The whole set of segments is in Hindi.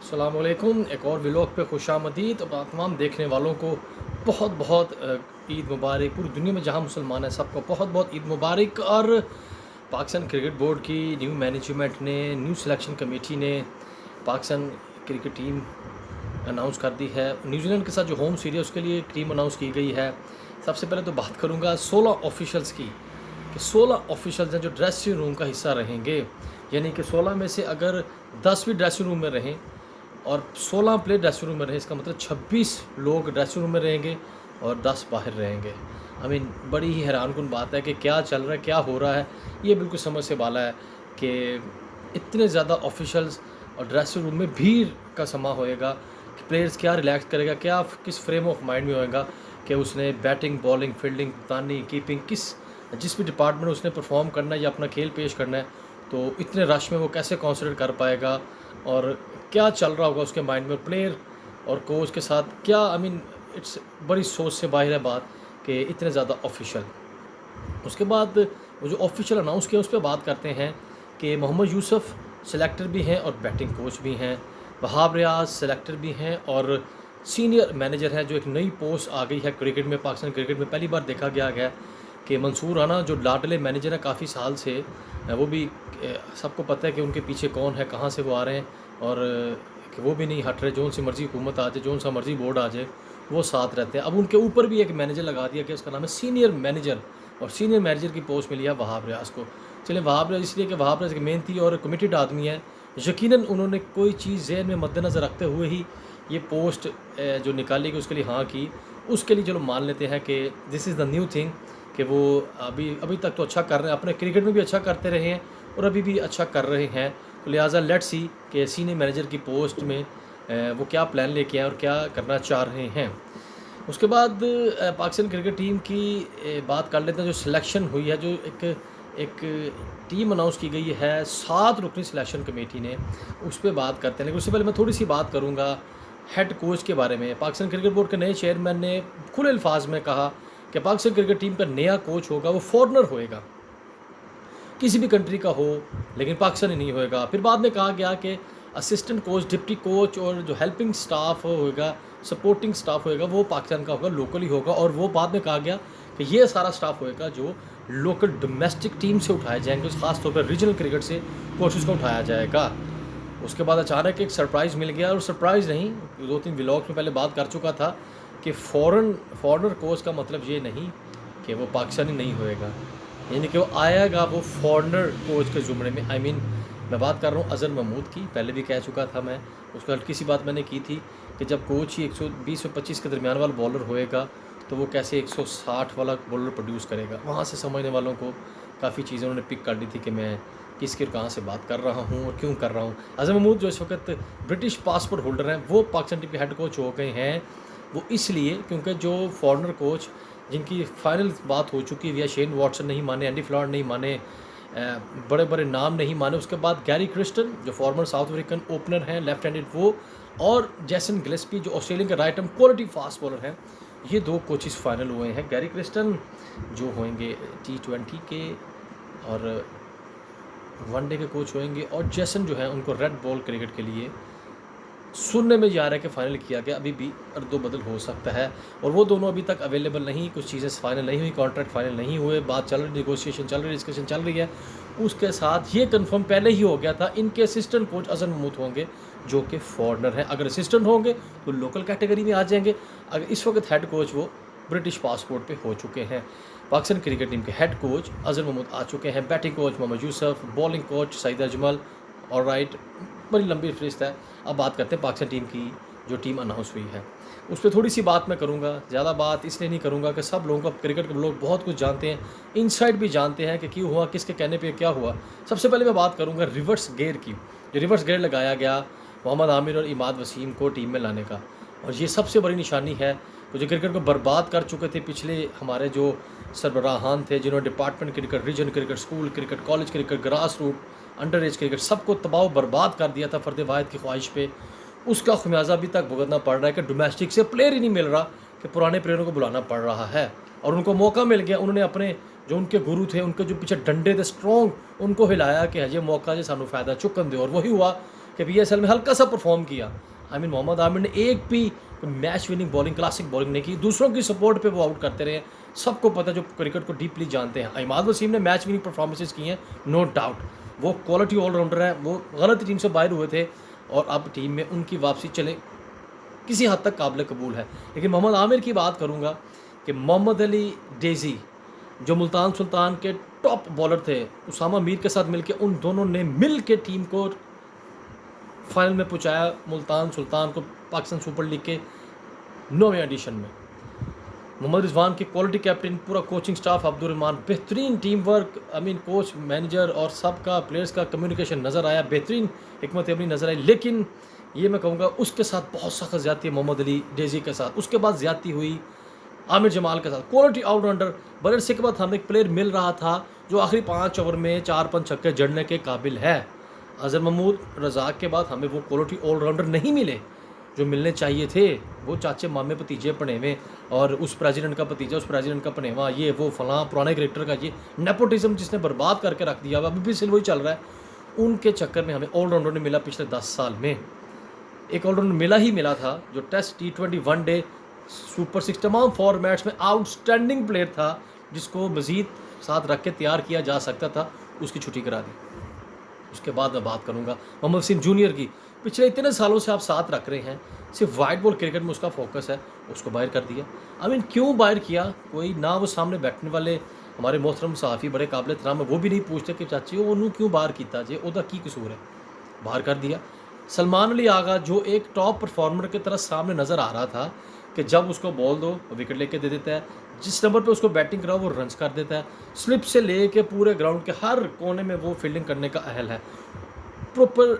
अस्सलामुअलैकुम। एक और व्लॉग पे खुशामदीद। और तमाम देखने वालों को बहुत बहुत ईद मुबारक। पूरी दुनिया में जहाँ मुसलमान हैं सबको बहुत बहुत ईद मुबारक। और पाकिस्तान क्रिकेट बोर्ड की न्यू मैनेजमेंट ने, न्यू सिलेक्शन कमेटी ने पाकिस्तान क्रिकेट टीम अनाउंस कर दी है। न्यूजीलैंड के साथ जो होम सीरीज़ उसके लिए टीम अनाउंस की गई है। सबसे पहले तो बात करूँगा 16 ऑफिशल्स की, कि 16 ऑफिशल्स हैं जो ड्रेसिंग रूम का हिस्सा रहेंगे। यानी कि 16 में से अगर 10 भी ड्रेसिंग रूम में रहें और 16 प्लेयर ड्रेसिंग रूम में रहे, इसका मतलब 26 लोग ड्रेसिंग रूम में रहेंगे और 10 बाहर रहेंगे। बड़ी ही हैरानकुन बात है कि क्या चल रहा है, क्या हो रहा है। ये बिल्कुल समझ से बाला है कि इतने ज़्यादा ऑफिशल्स और ड्रेसिंग रूम में भीड़ का समा होएगा कि प्लेयर्स क्या रिलैक्स करेगा, क्या किस फ्रेम ऑफ माइंड में होएगा कि उसने बैटिंग, बॉलिंग, फील्डिंग, कप्तानी, कीपिंग, जिस भी डिपार्टमेंट उसने परफॉर्म करना है या अपना खेल पेश करना है, तो इतने रश में वो कैसे कॉन्सनट्रेट कर पाएगा और क्या चल रहा होगा उसके माइंड में। प्लेयर और कोच के साथ क्या इट्स बड़ी सोच से बाहर है बात कि इतने ज़्यादा ऑफिशियल। उसके बाद वो जो ऑफिशियल अनाउंस किया उस पर बात करते हैं कि मोहम्मद यूसुफ सेलेक्टर भी हैं और बैटिंग कोच भी हैं। वहाब रियाज सेलेक्टर भी हैं और सीनियर मैनेजर हैं। जो एक नई पोस्ट आ गई है क्रिकेट में, पाकिस्तान क्रिकेट में पहली बार देखा गया है कि मंसूर राना जो लाडले मैनेजर हैं काफ़ी साल से, वो भी सबको पता है कि उनके पीछे कौन है, कहाँ से वो आ रहे हैं और कि वो भी नहीं हट रहे। जो सी मर्ज़ी हुकूमत आ जाए, जो सा मर्ज़ी बोर्ड आ जाए, वो साथ रहते हैं। अब उनके ऊपर भी एक मैनेजर लगा दिया कि उसका नाम है सीनियर मैनेजर, और सीनियर मैनेजर की पोस्ट मिली है वहाब रियाज को। चलें, वहाब रियाज इसलिए कि वहाब रियाज एक मेहनती और कमिटेड आदमी है। यकीनन उन्होंने कोई चीज़ जहन में मद्देनज़र रखते हुए ही ये पोस्ट जो निकाली गई उसके लिए हाँ की। उसके लिए चलो मान लेते हैं कि this is the new thing कि वो अभी तक तो अच्छा कर रहे हैं, अपने क्रिकेट में भी अच्छा करते रहे हैं और अभी भी अच्छा कर रहे हैं। तो लिहाजा लेट्स सी कि सीनियर मैनेजर की पोस्ट में वो क्या प्लान लेके आए और क्या करना चाह रहे हैं। उसके बाद पाकिस्तान क्रिकेट टीम की बात कर लेते हैं। जो सिलेक्शन हुई है, जो एक टीम अनाउंस की गई है 7 रुकनी सिलेक्शन कमेटी ने, उस पर बात करते हैं। लेकिन उससे पहले मैं थोड़ी सी बात करूँगा हेड कोच के बारे में। पाकिस्तान क्रिकेट बोर्ड के नए चेयरमैन ने खुले अल्फाज में कहा कि पाकिस्तान क्रिकेट टीम का नया कोच होगा वो फॉरनर होएगा, किसी भी कंट्री का हो, लेकिन पाकिस्तानी नहीं होएगा। फिर बाद में कहा गया कि असिस्टेंट कोच, डिप्टी कोच और जो हेल्पिंग स्टाफ होएगा, सपोर्टिंग स्टाफ होएगा, वो पाकिस्तान का होगा, लोकल ही होगा। और वो बाद में कहा गया कि ये सारा स्टाफ होएगा जो लोकल डोमेस्टिक टीम से उठाए जाएंगे, ख़ास तौर पर रीजनल क्रिकेट से कोचेज़ को उठाया जाएगा। उसके बाद अचानक एक सरप्राइज़ मिल गया, और सरप्राइज़ नहीं, 2-3 व्लॉग्स में पहले बात कर चुका था कि फॉरनर कोच का मतलब ये नहीं कि वो पाकिस्तानी नहीं होएगा, यानी कि वो आएगा वो फॉरनर कोच के ज़ुमरे में। मैं बात कर रहा हूँ अज़हर महमूद की। पहले भी कह चुका था मैं, उसको हल्की सी बात मैंने की थी कि जब कोच ही 120 से 25 के दरमियान वाला बॉलर होएगा तो वो कैसे 160 वाला बॉलर प्रोड्यूस करेगा। वहाँ से समझने वालों को काफ़ी चीज़ें उन्होंने पिक कर ली थी कि मैं किसके कहाँ से बात कर रहा हूँ और क्यों कर रहा हूँ। अज़हर महमूद जो इस वक्त ब्रिटिश पासपोर्ट होल्डर हैं, वो पाकिस्तान टीम के हेड कोच हो गए हैं। वो इसलिए क्योंकि जो फॉरनर कोच जिनकी फाइनल बात हो चुकी है, शेन वॉटसन नहीं माने, एंडी फ्लॉड नहीं माने, बड़े बड़े नाम नहीं माने। उसके बाद गैरी क्रिस्टन जो फॉर्मर साउथ अफ्रीकन ओपनर हैं, लेफ्ट हैंडेड, वो, और जैसन गिलेस्पी जो ऑस्ट्रेलियन के right arm quality fast bowler हैं। ये 2 कोचेस फाइनल हुए हैं। गैरी क्रिस्टन जो होंगे T20 के और वनडे के कोच होंगे, और जैसन जो है उनको रेड बॉल क्रिकेट के लिए सुनने में जा रहा है कि फ़ाइनल किया गया। अभी भी अदल बदल हो सकता है, और वो दोनों अभी तक अवेलेबल नहीं, कुछ चीज़ें फ़ाइनल नहीं हुई, कॉन्ट्रैक्ट फ़ाइनल नहीं हुए, बात चल रही, नेगोशिएशन चल रही, डिस्कशन चल रही है। उसके साथ ये कंफर्म पहले ही हो गया था इनके असिस्टेंट कोच अज़हर महमूद होंगे जो कि फॉरनर हैं। अगर असिस्टेंट होंगे तो लोकल कैटेगरी में आ जाएंगे। अगर इस वक्त हेड कोच वो ब्रिटिश पासपोर्ट पे हो चुके हैं। पाकिस्तान क्रिकेट टीम के हेड कोच अज़हर महमूद आ चुके हैं। Batting coach Mohammad Yousuf, bowling coach Saeed Ajmal, और राइट, बड़ी लंबी फहरिस्त है। अब बात करते हैं पाकिस्तान टीम की जो टीम अनाउंस हुई है, उस पर थोड़ी सी बात मैं करूँगा। ज़्यादा बात इसलिए नहीं करूँगा कि सब लोगों को, क्रिकेट के लोग बहुत कुछ जानते हैं, इनसाइड भी जानते हैं कि क्यों हुआ, किसके कहने पे क्या हुआ। सबसे पहले मैं बात करूँगा रिवर्स गेयर की। जो रिवर्स गेयर लगाया गया मोहम्मद आमिर और इमाद वसीम को टीम में लाने का, और ये सबसे बड़ी निशानी है कि जो क्रिकेट को बर्बाद कर चुके थे पिछले हमारे जो सरबराहान थे, जिन्होंने department cricket, region cricket, school cricket, college cricket, grass root, under age cricket, सबको तबाह बर्बाद कर दिया था फर्द वाहिद की ख्वाहिश पे। उसका खुमियाजा अभी तक भुगतना पड़ रहा है कि डोमेस्टिक से प्लेयर ही नहीं मिल रहा, कि पुराने प्लेयरों को बुलाना पड़ रहा है। और उनको मौका मिल गया, उन्होंने अपने जो उनके गुरु थे, उनके जो पीछे डंडे थे स्ट्रॉन्ग, उनको हिलाया कि हजे मौका जो सानू फ़ायदा चुकन दे, और वही हुआ कि PSL में हल्का सा परफॉर्म किया। मोहम्मद आमिर ने एक भी match winning bowling, classic bowling नहीं की, दूसरों की सपोर्ट पे वो आउट करते रहे। सबको पता जो क्रिकेट को डीपली जानते हैं, इमाद वसीम ने मैच विनिंग परफॉर्मेंसेस की हैं, नो डाउट। वो क्वालिटी ऑलराउंडर है, वो गलत टीम से बाहर हुए थे और अब टीम में उनकी वापसी चले किसी हद तक काबिल कबूल है। लेकिन मोहम्मद आमिर की बात करूँगा कि मोहम्मद अली डेजी जो मुल्तान सुल्तान के टॉप बॉलर थे, उसामा मीर के साथ मिलकर उन दोनों ने मिल के टीम को फाइनल में पहुंचाया, मुल्तान सुल्तान को पाकिस्तान सुपर लीग के 9वें एडिशन में। मोहम्मद रिजवान की क्वालिटी कैप्टन, पूरा कोचिंग स्टाफ, अब्दुल रहमान, बेहतरीन टीम वर्क, कोच मैनेजर और सबका प्लेयर्स का कम्युनिकेशन नज़र आया, बेहतरीन हिकमत अमली नज़र आई। लेकिन ये मैं कहूँगा उसके साथ बहुत सख्त ज़्यादती है मोहम्मद अली डेजी के साथ। उसके बाद ज़्यादती हुई आमिर जमाल के साथ। क्वालिटी ऑलराउंडर बगैर से के बाद हमें एक प्लेयर मिल रहा था जो आखिरी 5 ओवर में 4-5 छक्के जड़ने के काबिल है। अजहर महमूद रज़ाक के बाद हमें वो क्वालिटी ऑलराउंडर नहीं मिले जो मिलने चाहिए थे। वो चाचे मामे भतीजे पनेवे और उस प्रेसिडेंट का भतीजा, उस प्रेसिडेंट का पनेवा, ये वो फलां पुराने क्रिकेटर का ये नेपोटिज्म जिसने बर्बाद करके रख दिया, अभी भी सिर्फ वही चल रहा है। उनके चक्कर में हमें ऑलराउंडर नहीं मिला। पिछले 10 साल में एक ऑलराउंडर मिला था जो टेस्ट, T20, वनडे, सुपर 6 तमाम फॉर्मेट्स में आउटस्टैंडिंग प्लेयर था, जिसको मज़ीद साथ रख के तैयार किया जा सकता था, उसकी छुट्टी करा दी। उसके बाद मैं बात करूँगा मोहम्मद वसीम जूनियर की। पिछले इतने सालों से आप साथ रख रहे हैं, सिर्फ वाइट बॉल क्रिकेट में उसका फोकस है, उसको बाहर कर दिया। क्यों बाहर किया? कोई ना वो सामने बैठने वाले हमारे मोहतरम सहाफ़ी बड़े काबिल एहतराम है, वो भी नहीं पूछते कि चाची वो क्यों बाहर किया जे, ओदा की कसूर है, बाहर कर दिया। सलमान अली आगा जो एक टॉप परफॉर्मर की तरह सामने नज़र आ रहा था कि जब उसको बॉल दो वो विकेट लेके दे देता है, जिस नंबर पे उसको बैटिंग कराओ वो रन्स कर देता है, स्लिप से ले के पूरे ग्राउंड के हर कोने में वो फील्डिंग करने का अहल है। प्रॉपर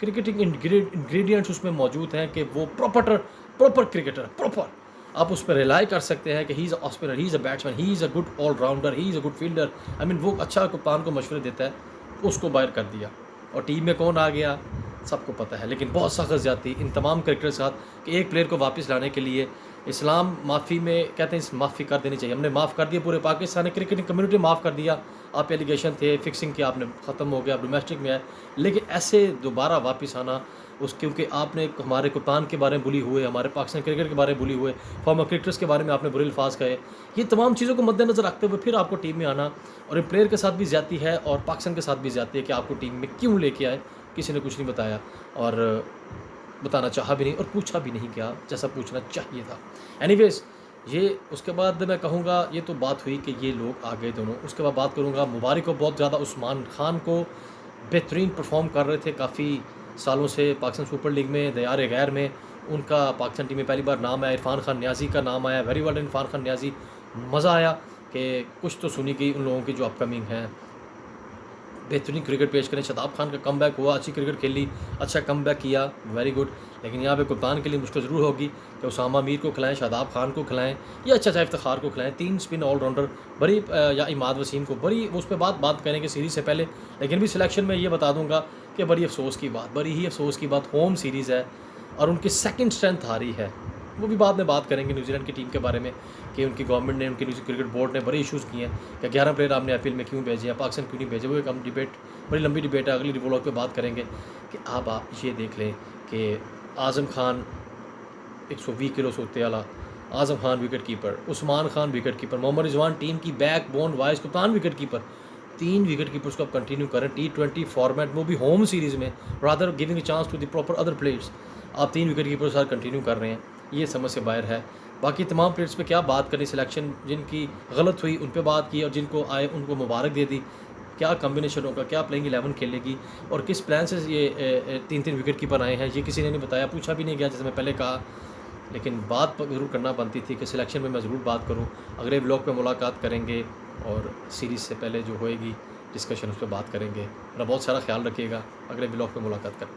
क्रिकेटिंग इंग्रेडिएंट्स उसमें मौजूद हैं कि वो प्रॉपर क्रिकेटर, प्रॉपर आप उस पर रिलाई कर सकते हैं कि he is a spinner, he is a batsman, he is a good all-rounder, he is a good fielder. वो अच्छा कप्तान को मशवरे देता है, उसको बाहर कर दिया। और टीम में कौन आ गया सबको पता है। लेकिन बहुत सख्त ज़्यादती इन तमाम क्रिकेटर के साथ कि एक प्लेयर को वापस लाने के लिए इस्लाम माफ़ी में कहते हैं माफ़ी कर देनी चाहिए। हमने माफ़ कर दिया, पूरे पाकिस्तान क्रिकेटिंग कम्युनिटी माफ़ कर दिया। आप एलिगेशन थे, फिक्सिंग किया, आपने ख़त्म हो गया, डोमेस्टिक में आए। लेकिन ऐसे दोबारा वापस आना क्योंकि आपने हमारे कप्तान के बारे में बुली हुए, हमारे पाकिस्तान क्रिकेट के बारे में बुली हुए, फॉर्मर क्रिकेटर्स के बारे में आपने बुरे अल्फाज कहे, ये तमाम चीज़ों को मद्देनज़र रखते हुए फिर आपको टीम में आना और इन प्लेयर के साथ भी ज़्यादती है और पाकिस्तान के साथ भी ज़्यादती है कि आपको टीम में क्यों लेके आए, किसी ने कुछ नहीं बताया और बताना चाहा भी नहीं और पूछा भी नहीं गया जैसा पूछना चाहिए था। एनीवेज़ ये उसके बाद मैं कहूँगा ये तो बात हुई कि ये लोग आ गए दोनों। उसके बाद बात करूँगा मुबारक को, बहुत ज़्यादा उस्मान खान को बेहतरीन परफॉर्म कर रहे थे काफ़ी सालों से पाकिस्तान सुपर लीग में, दयार गैर में उनका पाकिस्तान टीम में पहली बार नाम आया। इरफान खान न्याजी का नाम आया, वेरी वेल इरफान खान न्याजी। मज़ा आया कि कुछ तो सुनी गई उन लोगों की जो अपकमिंग है, बेहतरीन क्रिकेट पेश करें। शादाब खान का कमबैक हुआ, अच्छी क्रिकेट खेली, अच्छा कमबैक किया, वेरी गुड। लेकिन यहाँ पे कप्तान के लिए मुश्किल ज़रूर होगी कि उसामा मीर को खिलाएं, शादाब खान को खिलाएं या अच्छा इफ्तिखार को खिलाएं, 3 स्पिन ऑलराउंडर बड़ी, या इमाद वसीम को बड़ी। उस पर बात करेंगे सीरीज़ से पहले। लेकिन भी सिलेक्शन में ये बता दूँगा कि बड़ी ही अफसोस की बात होम सीरीज़ है और उनकी सेकंड स्ट्रेंथ हारी है। वो भी बाद में बात करेंगे न्यूजीलैंड की टीम के बारे में कि उनकी गवर्नमेंट ने, उनकी क्रिकेट बोर्ड ने बड़े इश्यूज़ किए हैं कि 11 प्लेयर आपने IPL में क्यों भेजे हैं, पाकिस्तान क्यों नहीं भेजे। वो एक हम डिबेट, बड़ी लंबी डिबेट है, अगली व्लॉग पे बात करेंगे। कि आप ये देख लें कि आज़म खान 120 किलो सोते वाला, Azam Khan wicket keeper, Usman Khan wicket keeper, Mohammad Rizwan team की बैक बोन वाइस कप्तान विकेट कीपर, 3 विकेट कीपर्स को आप कंटिन्यू करें T20 फॉर्मेट, वो भी होम सीरीज़ में, rather giving a chance to the proper other players. आप 3 विकेट कीपर साथ कंटिन्यू कर रहे हैं, ये समझ से बाहर है। बाकी तमाम प्लेयर्स पे क्या बात करें, सिलेक्शन जिनकी गलत हुई उन पे बात की और जिनको आए उनको मुबारक दे दी। क्या कम्बिनेशन होगा, क्या प्लेइंग 11 खेलेगी और किस प्लान से ये 3-3 विकेट कीपर आए हैं, ये किसी ने नहीं बताया, पूछा भी नहीं गया जैसे मैं पहले कहा। लेकिन बात ज़रूर करना बनती थी कि सिलेक्शन में मैं ज़रूर बात करूँ। अगले व्लॉग पे मुलाकात करेंगे और सीरीज़ से पहले जो होएगी डिस्कशन उस पर बात करेंगे। अपना बहुत सारा ख्याल रखिएगा, अगले व्लॉग पे मुलाकात करते हैं।